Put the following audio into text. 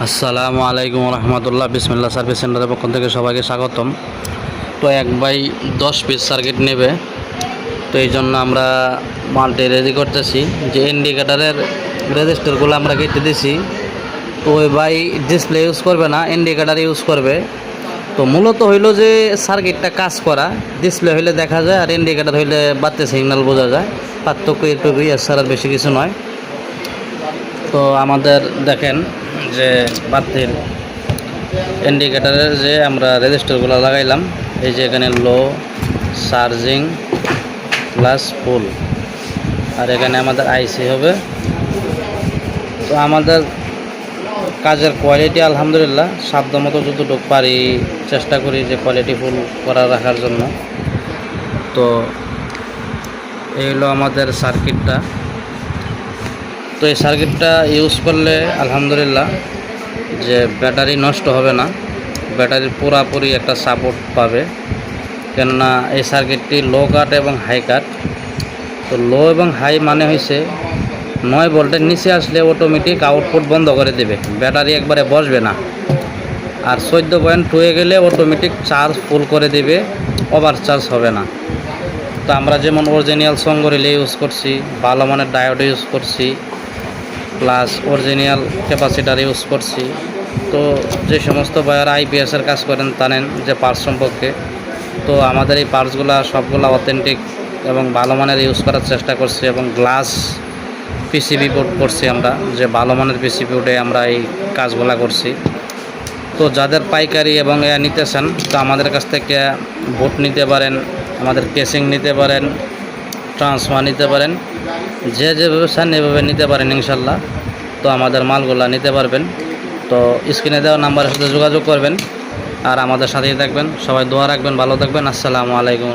আসসালামু আলাইকুম রহমতুল্লাহ। বিসমিল্লাহ সার্ভিস সেন্টারের পক্ষ থেকে সবাইকে স্বাগতম। তো এক ভাই 10 পিস সার্কিট নেবে, তো এই জন্য আমরা মালটি রেডি করতেছি। যে ইন্ডিকেটারের রেজিস্টারগুলো আমরা কেটে দিছি, তো ওই ভাই ডিসপ্লে ইউজ করবে না, ইন্ডিকেটার ইউজ করবে। তো মূলত হইলো যে সার্কিটটা কাজ করা, ডিসপ্লে হইলে দেখা যায় আর ইন্ডিকেটার হইলে বাড়তে সিগন্যাল বোঝা যায়। পার্থক্য এটুকুই, এর ছাড়া আর বেশি কিছু নয়। তো আমাদের দেখেন যে বাতির ইন্ডিকেটারের যে আমরা রেজিস্টারগুলো লাগাইলাম, এই যে এখানে লো, চার্জিং প্লাস ফুল, আর এখানে আমাদের আইসি হবে। তো আমাদের কাজের কোয়ালিটি আলহামদুলিল্লাহ সাধ্যমতো যতটুকু পারি চেষ্টা করি যে কোয়ালিটি ফুল করা রাখার জন্য। তো এই হলো আমাদের সার্কিটটা। তো এই সার্কিটটা ইউজ করলে আলহামদুলিল্লাহ যে ব্যাটারি নষ্ট হবে না, ব্যাটারির পুরাপুরি একটা সাপোর্ট পাবে। কেননা এই সার্কিটটি লো কাট এবং হাই কাট। তো লো এবং হাই মানে হয়েছে 9 ভোল্টের নিচে আসলে অটোমেটিক আউটপুট বন্ধ করে দেবে, ব্যাটারি একবারে বসবে না। আর 14.2 গেলে অটোমেটিক চার্জ ফুল করে দেবে, ওভার চার্জ হবে না। তো আমরা যেমন অরিজিনাল সঙ্গ রিলে ইউজ করছি, ভালো মানের ডায়োড ইউজ করছি, প্লাস অরিজিনাল ক্যাপাসিটার ইউজ করছি। তো যে সমস্ত বায়ার আইপিএসের কাজ করেন জানেন যে পার্টস সম্পর্কে। তো আমাদের এই পার্টসগুলো সবগুলো অথেন্টিক এবং ভালো মানের ইউজ করার চেষ্টা করছি, এবং গ্লাস পিসিবি বোর্ড করছি আমরা, যে ভালো মানের পিসিবি বোর্ডে আমরা এই কাজগুলো করছি। তো যাদের পাইকারি এবং নিতে চান, তো আমাদের কাছ থেকে বোর্ড নিতে পারেন, আমাদের কেসিং নিতে পারেন, ট্রান্সফার নিতে পারেন, যে যেভাবে চান এভাবে নিতে পারেন ইনশাল্লাহ। তো আমাদের মালগুলা নিতে পারবেন। তো স্ক্রিনে দেওয়া নাম্বারের সাথে যোগাযোগ করবেন, আর আমাদের সাথেই থাকবেন। সবাই দোয়া রাখবেন, ভালো থাকবেন। আসসালামু আলাইকুম।